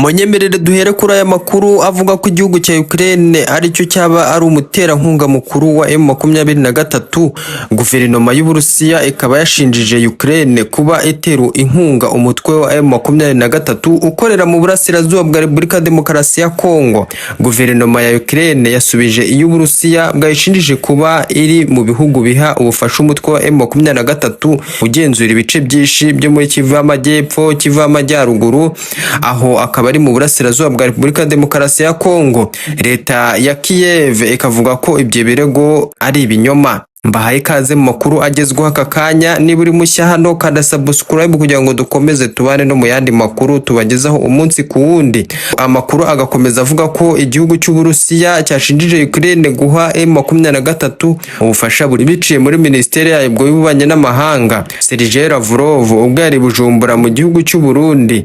Munyemerere duhere kuri aya makuru avuga ko igihugu cya Ukraine aricyo cyaba ari umuterankunga mukuru wa M23. Guverinoma y'Uburusiya ikaba yashinjije Ukraine kuba itera inkunga umutwe wa M23 ukorera mu burasirazuba bwa Repubulika Demokarasi ya Kongo. Guverinoma ya Ukraine yasubije iy'Uburusiya bwayishinjije kuba iri mu bihugu biha ubufasha umutwe wa M23 ugenzura ibice byinshi byo muri Kivu y'Amajyepfo, Kivu y'Amajyaruguru, aho bari mu burasirazuba bwa Repubulika Demokarasi ya Kongo. Leta ya Kiev ikavuga ko ibyo birego ari ibinyoma. Mbahaye ikaze mu makuru agezweho aka kanya. Niba uri mushya hano kanda subscribe kugira ngo dukomeze tubane no mu yandi makuru tubagezaho umunsi ku wundi. Amakuru agakomeza avuga ko igihugu cy'Uburusiya cyashinjije Ukraine guha M23 ubufasha buri biciye muri Minisiteri y'Ububanyi y'Ububanyi n'Amahanga. Sergei Lavrov ubwo yari Bujumbura mu gihugu cy'u Burundi,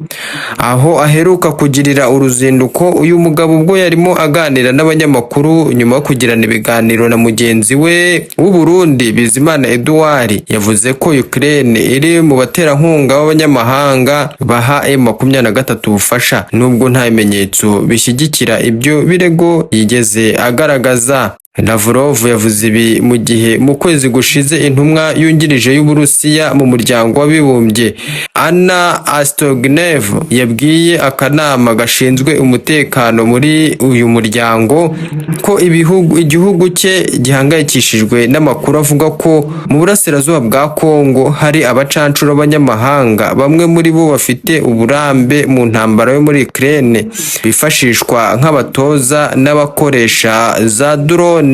aho aheruka kugirira uruzinduko. Uyu mugabo ubwo yarimo aganira n'abanyamakuru nyuma yo kugirana ibiganiro na mugenzi we w'u Burundi Bizimana Edouard, yavuze ko Ukraine iri mu baterankunga b'abanyamahanga baha M23 ubufasha, nubwo nta bimenyetso bishyigikira ibyo birego yigeze agaragaza. Lavrov yavuze ibi mu gihe mu kwezi gushize intumwa yungirije y'Uburusiya mu muryango w'abibumbye Anna Astognev yabwiye akanama gashinzwe umutekano muri uyu muryango ko igihugu cye gihangayikishijwe n'amakuru avuga ko mu burasirazuba bwa Kongo hari abacancuro b'abanyamahanga, bamwe muri bo bafite uburambe mu ntambara yo muri Ukraine, bifashishwa nk'abatoza n'abakoresha za drone.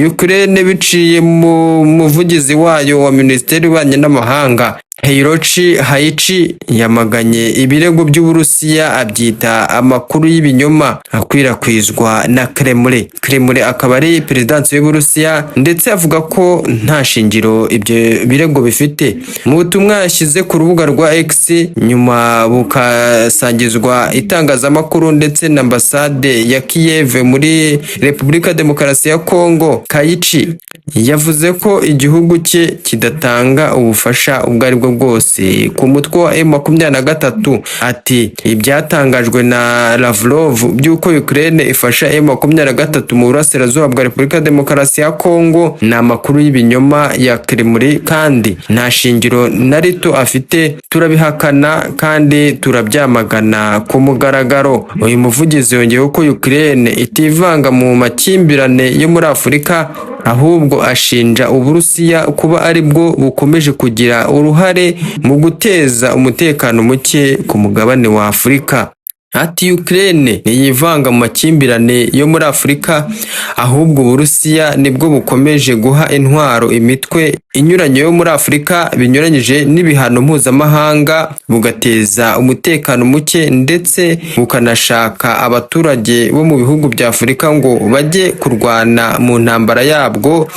Ukraine biciye mu muvugizi wayo wa Minisiteri y'Ububanyi n'Amahanga Hiroshi Haichi yamaganye ibirego by'Uburusiya, abyita amakuru y'ibinyoma akwirakwizwa na Kremlin. Kremlin akaba ari perezidansi y'Uburusiya, ndetse avuga ko nta shingiro ibyo birego bifite. Mu butumwa yashyize ku rubuga rwa X nyuma bukasangizwa itangazamakuru ndetse na ambasade ya Kiev muri Repubulika Demokarasi ya Kongo, Haichi yavuze ko igihugu cye kidatanga ubufasha ubwo ari bwo bwose ku mutwe wa M23. Ati ibyatangajwe na Lavrov by'uko Ukraine ifasha M23 mu burasirazuba bwa Repubulika Demokarasi ya Kongo ni amakuru y'ibinyoma ya Kremlin kandi nta shingiro na rito afite. Turabihakana kandi turabyamagana ku mugaragaro. Uyu muvugizi yongeyeho ko Ukraine itivanga mu makimbirane yo muri Afurika, ahubwo ashinja Uburusiya kuba ari bwo bukomeje kugira uruhare mu guteza umutekano muke ku mugabane wa Afurika. Ati Ukraine ntiyivanga mu makimbirane yo muri Afurika, ahubwo Uburusiya nibwo bukomeje guha intwaro imitwe inyuranye yo muri Afurika binyuranyije n'ibihano mpuzamahanga, bugateza umutekano muke ndetse bukanashaka abaturage bo mu bihugu bya Afurika ngo bajye kurwana mu ntambara yabwo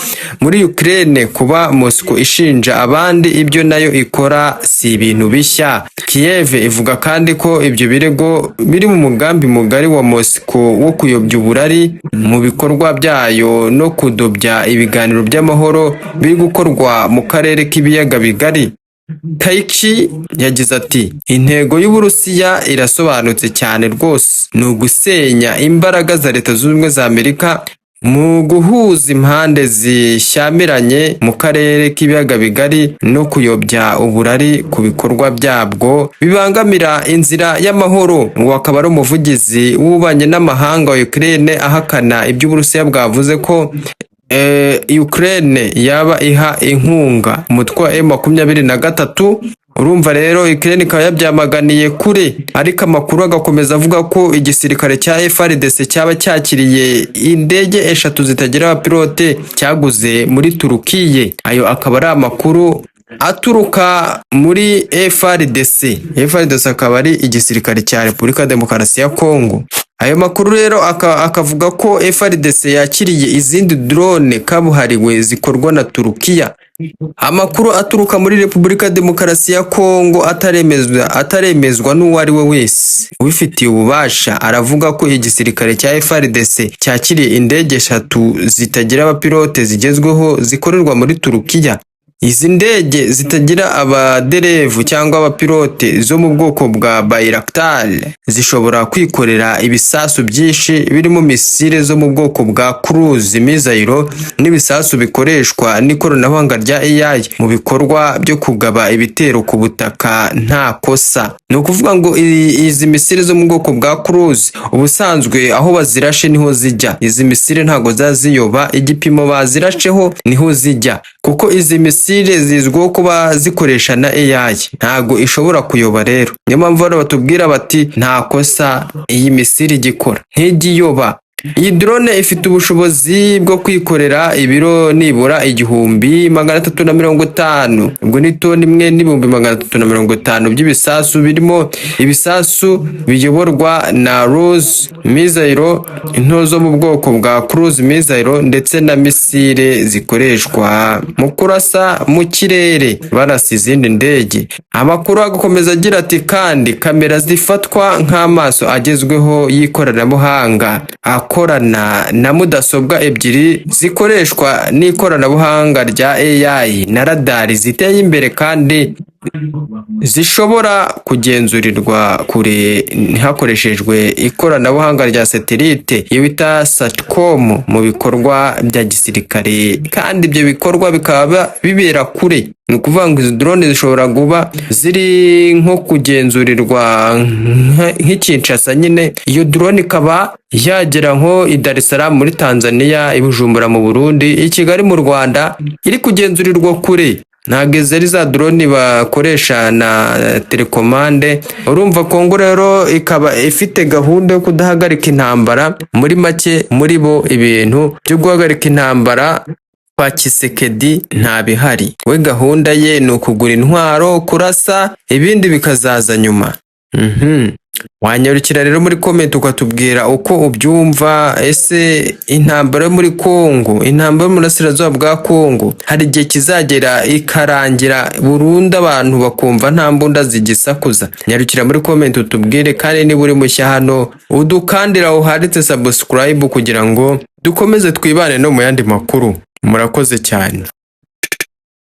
muri Ukraine. Kuba Moscow ishinja abandi ibyo nayo ikora si ibintu bishya. Kiev ivuga kandi ko ibyo birego biri mu mugambi mugari wa Moscow wo kuyobya uburari mu bikorwa byayo no kudobya ibiganiro by'amahoro biri gukorwa mu karere k'ibiyaga bigari. Haichi yagize ati intego y'Uburusiya irasobanutse cyane rwose, ni ugusenya imbaraga za Leta Zunze Ubumwe za Amerika mu guhuza impande zishyamiranye mu karere k'ibiyaga bigari no kuyobya uburari ku bikorwa byabwo bibangamira inzira y'amahoro. Ngo akaba ari umuvugizi w'ububanyi n'amahanga wa Ukraine ahakana ibyo Uburusiya bwavuze ko Ukraine yaba iha inkunga umutwe wa M23. Urumva rero Ukraine ikaba yabyamaganiye kure, ariko amakuru agakomeza avuga ko igisirikare cya FARDC cyaba cyakiriye indege 3 zitagira abapilote cyaguze muri Turukiye. Ayo akaba ari amakuru aturuka muri FARDC. FARDC akaba ari igisirikare cya Repubulika Demokarasi ya Kongo. Ayo makuru rero akavuga ko FARDC yakiriye izindi drone kabuhariwe zikorwa na Turukiya. Amakuru aturuka muri Repubulika Demokarasi ya Kongo ataremezwa n'uwo ari we wese ubifitiye ububasha, aravuga ko igisirikare cya FARDC cyakiriye indege 3 zitagira abapilote zigezweho zikorerwa muri Turukiya. Izi ndege zitagira abaderevu cyangwa abapilote zo mu bwoko bwa Bayraktar zishobora kwikorera ibisasu byinshi birimo misile zo mu bwoko bwa cruise missile n'ibisasu bikoreshwa n'ikoranabuhanga rya AI mu bikorwa byo kugaba ibitero ku butaka nta kosa. Ni ukuvuga ngo izi misile zo mu bwoko bwa cruise ubusanzwe aho bazirashe niho zijya. Izi misile ntago zaziyoba, igipimo bazirasheho niho zijya, kuko izi misile zizwiho kuba zikoresha na AI, ntago ishobora kuyoba rero. Niyo mpamvu hano batubwira bati nta kosa iyi misile igikora, ntigiyoba. Iyi drone ifite ubushobozi bwo kwikorera ibiro nibura 1350, ubwo ni toni imwe n'ibihumbi 350 by'ibisasu, birimo ibisasu biyoborwa na cruise missile, into zo mu bwoko bwa cruise missile ndetse na misile zikoreshwa mu kurasa mu kirere barasa izindi ndege. Amakuru agakomeza agira ati kandi kamera zifatwa nk'amaso agezweho y'ikoranabuhanga akorana na mudasobwa ebyiri zikoreshwa n'ikoranabuhanga rya AI na radari ziteye imbere kandi zishobora kugenzurirwa kure hakoreshejwe ikoranabuhanga rya satellite iyo bita Satcom mu bikorwa bya gisirikare, kandi ibyo bikorwa bikaba bibera kure. Ni ukuvuga ngo izi drone zishobora kuba ziri nko kugenzurirwa nk'Kinshasa nyine, iyo drone ikaba yagera nko i Dar es Salaam muri Tanzania, i Bujumbura mu Burundi, i Kigali mu Rwanda, iri kugenzurirwa kure. Ntabwo zari za drone bakoresha na telekomande. Urumva Kongo rero ikaba ifite gahunda yo kudahagarika intambara. Muri make muri bo ibintu byo guhagarika intambara kwa Tshisekedi nta bihari. We gahunda ye ni ukugura intwaro, kurasa, ibindi bikazaza nyuma. Wanyarukira rero muri comment ukatubwira uko ubyumva. Ese intambara yo muri Kongo, intambara mu burasirazuba bwa Kongo, hari igihe kizagera ikarangira burundu abantu bakumva nta mbunda zigisakuza? Nyarukira muri comment utubwire, kandi niba uri mushya hano udukandira aho handitse subscribe kugira ngo dukomeze twibane no mu yandi makuru. Murakoze cyane.